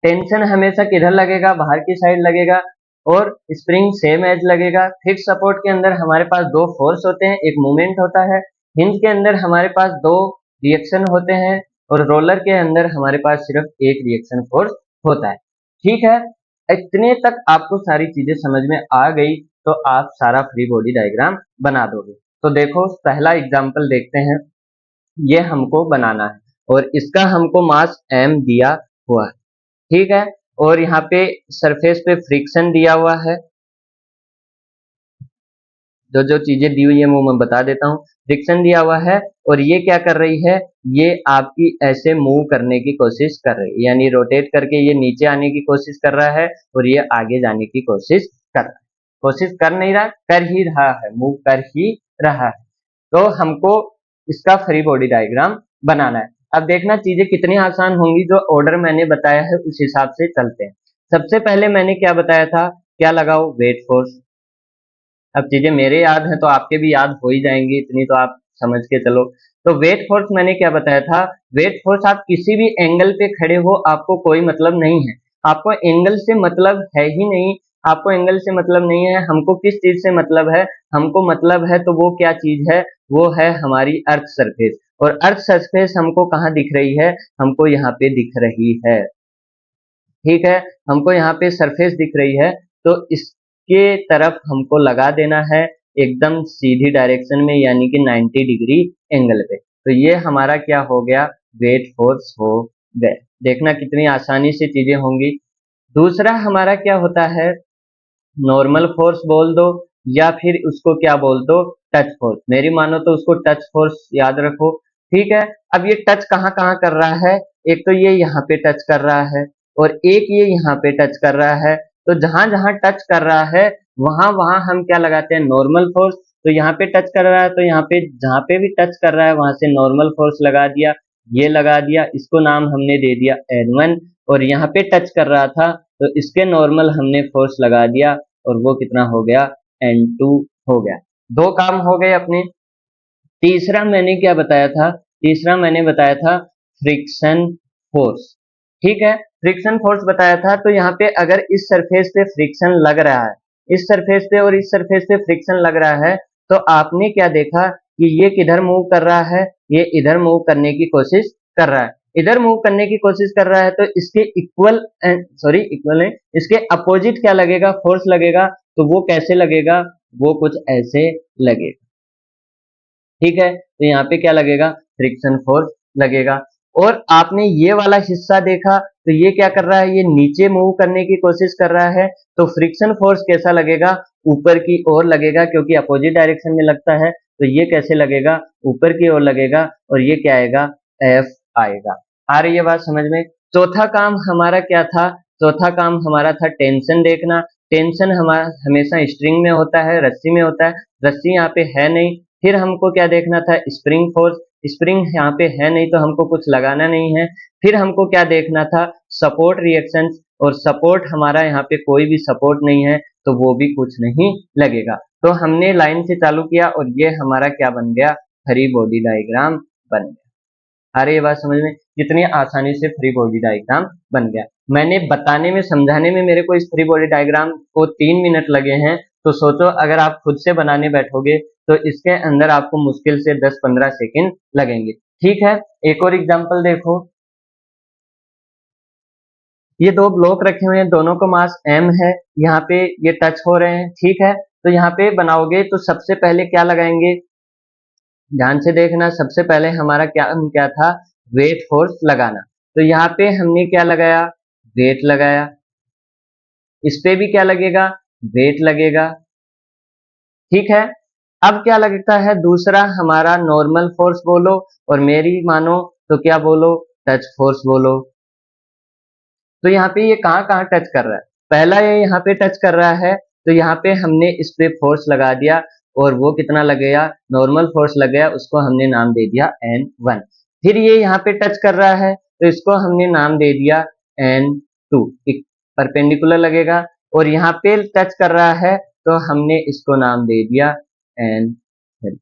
टेंशन हमेशा किधर लगेगा, बाहर की साइड लगेगा। और स्प्रिंग सेम एज लगेगा। फिक्स सपोर्ट के अंदर हमारे पास दो फोर्स होते हैं, एक मूवमेंट होता है। हिंज के अंदर हमारे पास दो रिएक्शन होते हैं, और रोलर के अंदर हमारे पास सिर्फ एक रिएक्शन फोर्स होता है। ठीक है, इतने तक आपको सारी चीजें समझ में आ गई तो आप सारा फ्री बॉडी डायग्राम बना दोगे। तो देखो पहला एग्जांपल देखते हैं, ये हमको बनाना है और इसका हमको मास m दिया हुआ है। ठीक है, और यहाँ पे सरफेस पे फ्रिक्शन दिया हुआ है। जो जो चीजें दी हुई है वो मैं बता देता हूँ। फ्रिक्शन दिया हुआ है और ये क्या कर रही है, ये आपकी ऐसे मूव करने की कोशिश कर रही है, यानी रोटेट करके ये नीचे आने की कोशिश कर रहा है और ये आगे जाने की कोशिश कर रहा है। कोशिश कर नहीं रहा, कर ही रहा है, मूव कर ही रहा है। तो हमको इसका फ्री बॉडी डायग्राम बनाना है। अब देखना चीजें कितनी आसान होंगी, जो ऑर्डर मैंने बताया है उस हिसाब से चलते हैं। सबसे पहले मैंने क्या बताया था, क्या लगाओ, वेट फोर्स। अब चीजें मेरे याद हैं तो आपके भी याद हो ही जाएंगी, इतनी तो आप समझ के चलो। तो वेट फोर्स मैंने क्या बताया था, वेट फोर्स आप किसी भी एंगल पे खड़े हो आपको कोई मतलब नहीं है, आपको एंगल से मतलब है ही नहीं, आपको एंगल से मतलब नहीं है। हमको किस चीज से मतलब है, हमको मतलब है तो वो क्या चीज है, वो है हमारी अर्थ सरफेस। और अर्थ सरफेस हमको कहाँ दिख रही है, हमको यहाँ पे दिख रही है। ठीक है, हमको यहाँ पे सरफेस दिख रही है, तो इसके तरफ हमको लगा देना है एकदम सीधी डायरेक्शन में, यानी कि 90 डिग्री एंगल पे। तो ये हमारा क्या हो गया, वेट फोर्स हो गए। देखना कितनी आसानी से चीजें होंगी। दूसरा हमारा क्या होता है, नॉर्मल फोर्स बोल दो या फिर उसको क्या बोल दो, टच फोर्स। मेरी मानो तो उसको टच फोर्स याद रखो। ठीक है, अब ये टच कहाँ कहाँ कर रहा है, एक तो ये यहाँ पे टच कर रहा है और एक ये यहाँ पे टच कर रहा है। तो जहां जहां टच कर रहा है वहां वहां हम क्या लगाते हैं, नॉर्मल फोर्स। तो यहाँ पे टच कर रहा है तो यहाँ पे जहां पे भी टच कर रहा है वहां से नॉर्मल फोर्स लगा दिया, ये लगा दिया, इसको नाम हमने दे दिया N1। और यहाँ पे टच कर रहा था तो इसके नॉर्मल हमने फोर्स लगा दिया और वो कितना हो गया, N2 हो गया। दो काम हो गए अपने। तीसरा मैंने क्या बताया था, तीसरा मैंने बताया था फ्रिक्शन फोर्स। ठीक है, फ्रिक्शन फोर्स बताया था। तो यहाँ पे अगर इस सरफेस पे फ्रिक्शन लग रहा है, इस सरफेस पे और इस सरफेस पे फ्रिक्शन लग रहा है, तो आपने क्या देखा कि ये किधर मूव कर रहा है, ये इधर मूव करने की कोशिश कर रहा है। इधर मूव करने की कोशिश कर रहा है तो इसके इक्वल, सॉरी इक्वल है, इसके अपोजिट क्या लगेगा, फोर्स लगेगा। तो वो कैसे लगेगा, वो कुछ ऐसे लगेगा। ठीक है, तो यहाँ पे क्या लगेगा, फ्रिक्शन फोर्स लगेगा। और आपने ये वाला हिस्सा देखा तो ये क्या कर रहा है, ये नीचे मूव करने की कोशिश कर रहा है। तो फ्रिक्शन फोर्स कैसा लगेगा, ऊपर की ओर लगेगा, क्योंकि अपोजिट डायरेक्शन में लगता है। तो ये कैसे लगेगा, ऊपर की ओर लगेगा और ये क्या आएगा, एफ आएगा। आ रही है बात समझ में। चौथा काम हमारा क्या था, चौथा काम हमारा था टेंशन देखना। टेंशन हमारा हमेशा स्ट्रिंग में होता है, रस्सी में होता है, रस्सी यहाँ पे है नहीं। फिर हमको क्या देखना था, स्प्रिंग फोर्स। स्प्रिंग यहाँ पे है नहीं तो हमको कुछ लगाना नहीं है। फिर हमको क्या देखना था, सपोर्ट रिएक्शंस। और सपोर्ट हमारा यहाँ पे कोई भी सपोर्ट नहीं है तो वो भी कुछ नहीं लगेगा। तो हमने लाइन से चालू किया और ये हमारा क्या बन गया, फ्री बॉडी डायग्राम बन गया। अरे ये बात समझ में, कितनी आसानी से फ्री बॉडी डायग्राम बन गया। मैंने बताने में समझाने में मेरे को इस फ्री बॉडी डायग्राम को 3 मिनट लगे हैं, तो सोचो अगर आप खुद से बनाने बैठोगे तो इसके अंदर आपको मुश्किल से 10-15 सेकंड लगेंगे। ठीक है, एक और एग्जांपल देखो। ये दो ब्लॉक रखे हुए हैं, दोनों को मास m है, यहाँ पे ये टच हो रहे हैं। ठीक है, तो यहाँ पे बनाओगे तो सबसे पहले क्या लगाएंगे, ध्यान से देखना। सबसे पहले हमारा क्या था, वेट फोर्स लगाना। तो यहाँ पे हमने क्या लगाया, वेट लगाया। इस पे भी क्या लगेगा, वेट लगेगा। ठीक है, अब क्या लगता है, दूसरा हमारा नॉर्मल फोर्स बोलो, और मेरी मानो तो क्या बोलो, टच फोर्स बोलो। तो यहाँ पे ये कहाँ कहाँ टच कर रहा है, पहला ये यहाँ पे टच कर रहा है तो यहाँ पे हमने इस पे फोर्स लगा दिया और वो कितना लग गया, नॉर्मल फोर्स लग गया, उसको हमने नाम दे दिया N1। फिर ये यहाँ पे टच कर रहा है तो इसको हमने नाम दे दिया N2, एक परपेंडिकुलर लगेगा। और यहाँ पे टच कर रहा है तो हमने इसको नाम दे दिया N3।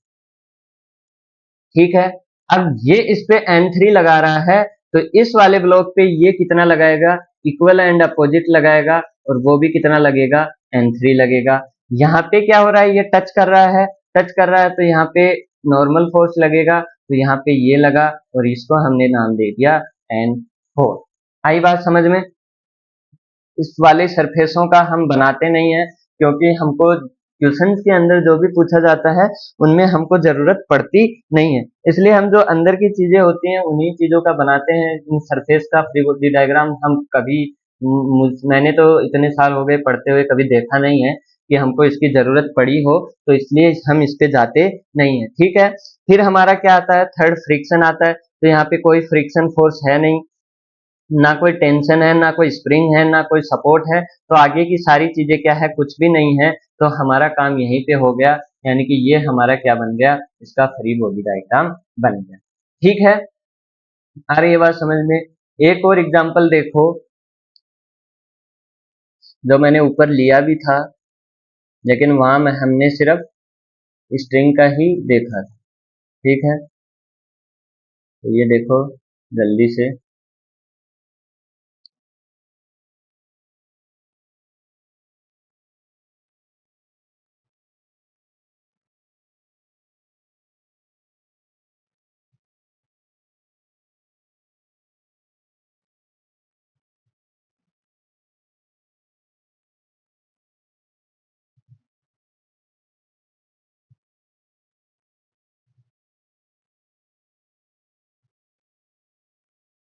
ठीक है, अब ये इस पे N3 लगा रहा है तो इस वाले ब्लॉक पे ये कितना लगाएगा, इक्वल एंड अपोजिट लगाएगा और वो भी कितना लगेगा, N3 लगेगा। यहाँ पे क्या हो रहा है, ये टच कर रहा है, टच कर रहा है तो यहाँ पे नॉर्मल फोर्स लगेगा तो यहाँ पे ये लगा और इसको हमने नाम दे दिया N4। आई बात समझ में? इस वाले सरफेसों का हम बनाते नहीं है क्योंकि हमको क्वेश्चन के अंदर जो भी पूछा जाता है उनमें हमको जरूरत पड़ती नहीं है, इसलिए हम जो अंदर की चीजें होती हैं उन्हीं चीजों का बनाते हैं। इन सरफेस का फ्री बॉडी डायग्राम हम कभी मैंने तो इतने साल हो गए पढ़ते हुए कभी देखा नहीं है कि हमको इसकी जरूरत पड़ी हो, तो इसलिए हम इस पे जाते नहीं है। ठीक है, फिर हमारा क्या आता है, थर्ड फ्रिक्शन आता है। तो यहाँ पे कोई फ्रिक्शन फोर्स है नहीं, ना कोई टेंशन है, ना कोई स्प्रिंग है, ना कोई सपोर्ट है, तो आगे की सारी चीजें क्या है, कुछ भी नहीं है। तो हमारा काम यहीं पे हो गया, यानी कि ये हमारा क्या बन गया, इसका फ्री बॉडी डायग्राम बन गया। ठीक है, आ रही है बात समझ में? एक और एग्जांपल देखो जो मैंने ऊपर लिया भी था, लेकिन वहां में हमने सिर्फ स्ट्रिंग का ही देखा था। ठीक है, तो ये देखो जल्दी से।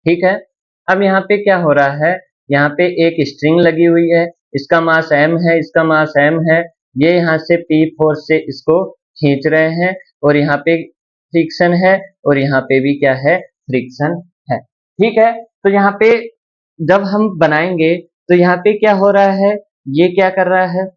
ठीक है, अब यहाँ पे क्या हो रहा है, यहाँ पे एक स्ट्रिंग लगी हुई है, इसका मास m है, इसका मास m है। ये यहाँ से P फोर्स से इसको खींच रहे हैं और यहाँ पे फ्रिक्शन है और यहाँ पे भी क्या है, फ्रिक्शन है। ठीक है, तो यहाँ पे जब हम बनाएंगे तो यहाँ पे क्या हो रहा है, ये क्या कर रहा है,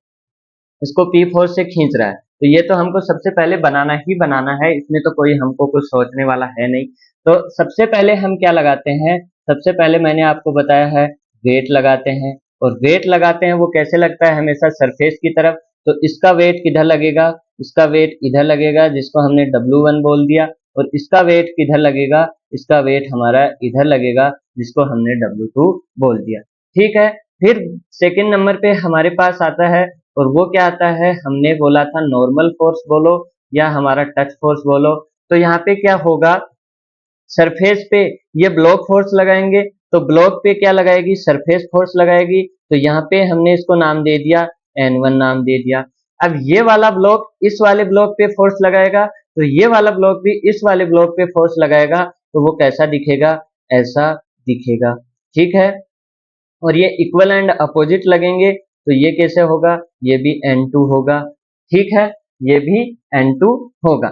इसको P फोर्स से खींच रहा है। तो ये तो हमको सबसे पहले बनाना ही बनाना है, इसमें तो कोई हमको कुछ सोचने वाला है नहीं। तो सबसे पहले हम क्या लगाते हैं, सबसे पहले मैंने आपको बताया है वेट लगाते हैं। और वेट लगाते हैं वो कैसे लगता है, हमेशा सरफेस की तरफ। तो इसका वेट किधर लगेगा, इसका वेट इधर लगेगा जिसको हमने W1 बोल दिया, और इसका वेट किधर लगेगा, इसका वेट हमारा इधर लगेगा जिसको हमने W2 बोल दिया। ठीक है, फिर सेकंड नंबर पे हमारे पास आता है, और वो क्या आता है, हमने बोला था नॉर्मल फोर्स बोलो या हमारा टच फोर्स बोलो। तो यहाँ पे क्या होगा, सरफेस पे ये ब्लॉक फोर्स लगाएंगे, तो ब्लॉक पे क्या लगाएगी, सरफेस फोर्स लगाएगी। तो यहाँ पे हमने इसको नाम दे दिया N1 नाम दे दिया। अब ये वाला ब्लॉक इस वाले ब्लॉक पे फोर्स लगाएगा, तो ये वाला ब्लॉक भी इस वाले ब्लॉक पे फोर्स लगाएगा, तो वो कैसा दिखेगा, ऐसा दिखेगा। ठीक है, और ये इक्वल एंड अपोजिट लगेंगे, तो ये कैसे होगा, ये भी N2 होगा। ठीक है, ये भी N2 होगा।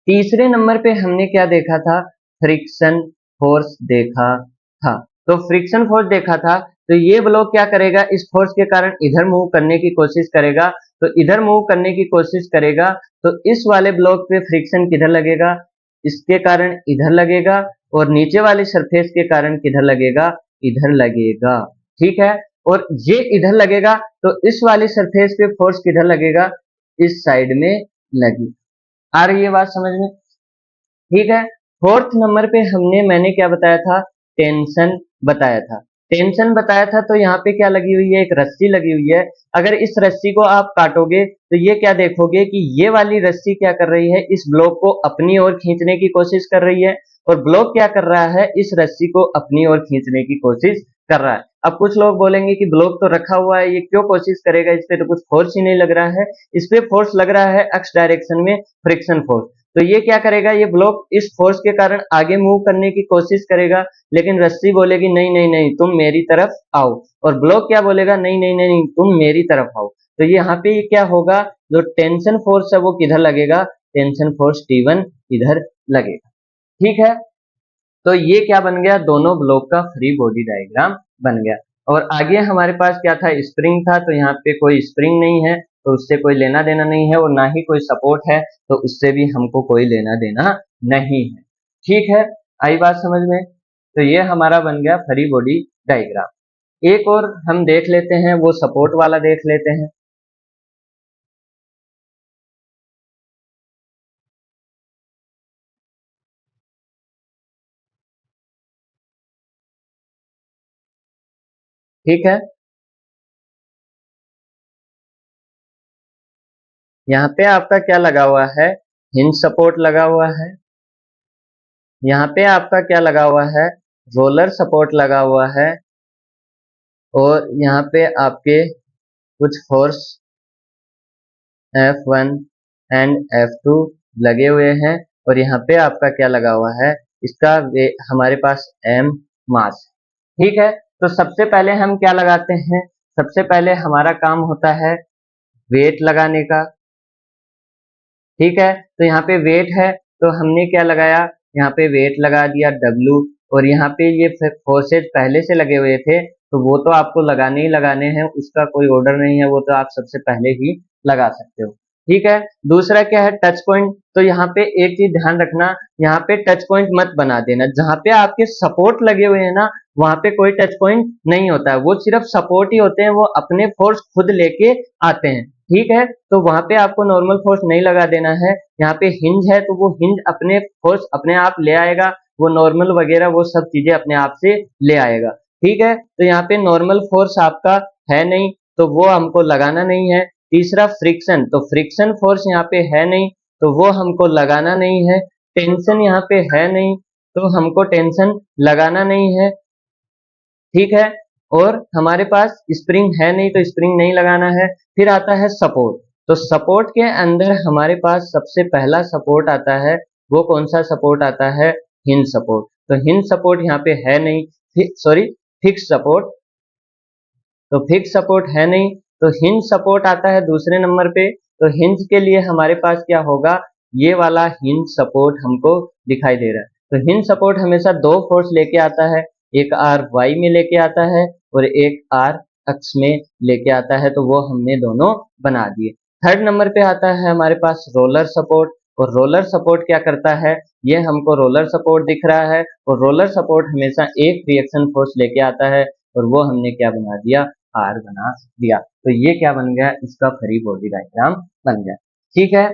तीसरे नंबर पे हमने क्या देखा था, फ्रिक्शन फोर्स देखा था। तो फ्रिक्शन फोर्स देखा था, तो ये ब्लॉक क्या करेगा, इस फोर्स के कारण इधर मूव करने की कोशिश करेगा। तो इधर मूव करने की कोशिश करेगा, तो इस वाले ब्लॉक पे फ्रिक्शन किधर लगेगा, इसके कारण इधर लगेगा, और नीचे वाले सरफेस के कारण किधर लगेगा, इधर लगेगा। ठीक है, और ये इधर लगेगा, तो इस वाले सरफेस पे फोर्स किधर लगेगा, इस साइड में लगी। आ रही है बात समझ में? ठीक है, फोर्थ नंबर पे मैंने क्या बताया था, टेंशन बताया था। टेंशन बताया था, तो यहाँ पे क्या लगी हुई है, एक रस्सी लगी हुई है। अगर इस रस्सी को आप काटोगे तो ये क्या देखोगे कि ये वाली रस्सी क्या कर रही है, इस ब्लॉक को अपनी ओर खींचने की कोशिश कर रही है, और ब्लॉक क्या कर रहा है, इस रस्सी को अपनी ओर खींचने की कोशिश कर रहा है। अब कुछ लोग बोलेंगे कि ब्लॉक तो रखा हुआ है, ये क्यों कोशिश करेगा, इस पे तो कुछ फोर्स ही नहीं लग रहा है। इस पे फोर्स लग रहा है एक्स डायरेक्शन में, फ्रिक्शन फोर्स। तो ये क्या करेगा, ये ब्लॉक इस फोर्स के कारण आगे मूव करने की कोशिश करेगा, लेकिन रस्सी बोलेगी नहीं नहीं नहीं तुम मेरी तरफ आओ, और ब्लॉक क्या बोलेगा, नहीं नहीं नहीं तुम मेरी तरफ आओ। तो यहाँ पे क्या होगा, जो टेंशन फोर्स है वो किधर लगेगा, टेंशन फोर्स T1 इधर लगेगा। ठीक है, तो ये क्या बन गया, दोनों ब्लॉक का फ्री बॉडी डायग्राम बन गया। और आगे हमारे पास क्या था, स्प्रिंग था। तो यहाँ पे कोई स्प्रिंग नहीं है, तो उससे कोई लेना देना नहीं है, और ना ही कोई सपोर्ट है, तो उससे भी हमको कोई लेना देना नहीं है। ठीक है, आई बात समझ में? तो ये हमारा बन गया फ्री बॉडी डायग्राम। एक और हम देख लेते हैं, वो सपोर्ट वाला देख लेते हैं। ठीक है, यहाँ पे आपका क्या लगा हुआ है, हिंज सपोर्ट लगा हुआ है। यहाँ पे आपका क्या लगा हुआ है, रोलर सपोर्ट लगा हुआ है, और यहाँ पे आपके कुछ फोर्स F1 एंड F2 लगे हुए हैं, और यहाँ पे आपका क्या लगा हुआ है, इसका हमारे पास M मास। ठीक है, तो सबसे पहले हम क्या लगाते हैं, सबसे पहले हमारा काम होता है वेट लगाने का। ठीक है, तो यहाँ पे वेट है, तो हमने क्या लगाया, यहाँ पे वेट लगा दिया W, और यहाँ पे ये फोर्सेज पहले से लगे हुए थे, तो वो तो आपको लगाने ही लगाने हैं, उसका कोई ऑर्डर नहीं है, वो तो आप सबसे पहले ही लगा सकते हो। ठीक है, दूसरा क्या है, टच पॉइंट। तो यहाँ पे एक चीज ध्यान रखना, यहाँ पे टच पॉइंट मत बना देना, जहाँ पे आपके सपोर्ट लगे हुए हैं ना, वहां पे कोई टच पॉइंट नहीं होता है, वो सिर्फ सपोर्ट ही होते हैं, वो अपने फोर्स खुद लेके आते हैं। ठीक है, तो वहां पे आपको नॉर्मल फोर्स नहीं लगा देना है। यहाँ पे हिंज है, तो वो हिंज अपने फोर्स अपने आप ले आएगा, वो नॉर्मल वगैरह वो सब चीजें अपने आप से ले आएगा। ठीक है, तो यहाँ पे नॉर्मल फोर्स आपका है नहीं, तो वो हमको लगाना नहीं है। तीसरा फ्रिक्शन, तो फ्रिक्शन फोर्स यहाँ पे है नहीं, तो वो हमको लगाना नहीं है। टेंशन यहाँ पे है नहीं, तो हमको टेंशन लगाना नहीं है। ठीक है, और हमारे पास स्प्रिंग है नहीं, तो स्प्रिंग नहीं लगाना है। फिर आता है सपोर्ट, तो सपोर्ट के अंदर हमारे पास सबसे पहला सपोर्ट आता है, वो कौन सा सपोर्ट आता है, हिंज सपोर्ट। तो हिंज सपोर्ट यहाँ पे है नहीं, सॉरी फिक्स सपोर्ट, तो फिक्स सपोर्ट है नहीं, तो हिंज सपोर्ट आता है दूसरे नंबर पे। तो हिंज के लिए हमारे पास क्या होगा, ये वाला हिंज सपोर्ट हमको दिखाई दे रहा है। तो हिंज सपोर्ट हमेशा दो फोर्स लेके आता है, एक आर वाई में लेके आता है और एक आर अक्ष में लेके आता है, तो वो हमने दोनों बना दिए। थर्ड नंबर पे आता है हमारे पास रोलर सपोर्ट, और रोलर सपोर्ट क्या करता है, ये हमको रोलर सपोर्ट दिख रहा है, और रोलर सपोर्ट हमेशा एक रिएक्शन फोर्स लेके आता है, और वो हमने क्या बना दिया, आर बना दिया। तो ये क्या बन गया, इसका फ्री बॉडी डायग्राम बन गया। ठीक है,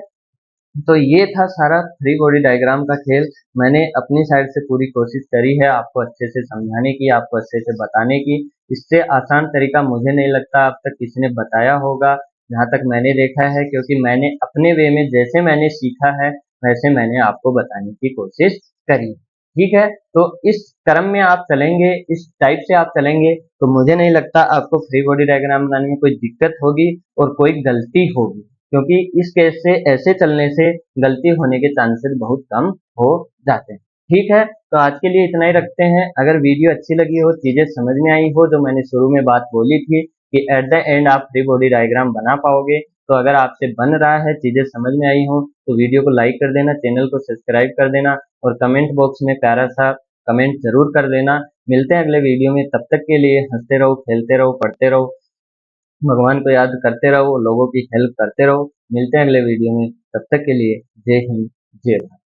तो ये था सारा फ्री बॉडी डायग्राम का खेल। मैंने अपनी साइड से पूरी कोशिश करी है आपको अच्छे से समझाने की, आपको अच्छे से बताने की। इससे आसान तरीका मुझे नहीं लगता अब तक किसी ने बताया होगा, जहाँ तक मैंने देखा है, क्योंकि मैंने अपने वे में जैसे मैंने सीखा है वैसे मैंने आपको बताने की कोशिश करी। ठीक है, तो इस क्रम में आप चलेंगे, इस टाइप से आप चलेंगे, तो मुझे नहीं लगता आपको फ्री बॉडी डायग्राम बनाने में कोई दिक्कत होगी और कोई गलती होगी, क्योंकि इस केस से ऐसे चलने से गलती होने के चांसेस बहुत कम हो जाते हैं। ठीक है, तो आज के लिए इतना ही रखते हैं। अगर वीडियो अच्छी लगी हो, चीजें समझ में आई हो, जो मैंने शुरू में बात बोली थी कि एट द एंड आप फ्री बॉडी डायग्राम बना पाओगे, तो अगर आपसे बन रहा है, चीजें समझ में आई हो, तो वीडियो को लाइक कर देना, चैनल को सब्सक्राइब कर देना, और कमेंट बॉक्स में प्यारा सा कमेंट जरूर कर देना। मिलते हैं अगले वीडियो में, तब तक के लिए हंसते रहो, खेलते रहो, पढ़ते रहो, भगवान को याद करते रहो, लोगों की हेल्प करते रहो। मिलते हैं अगले वीडियो में, तब तक के लिए जय हिंद, जय भारत।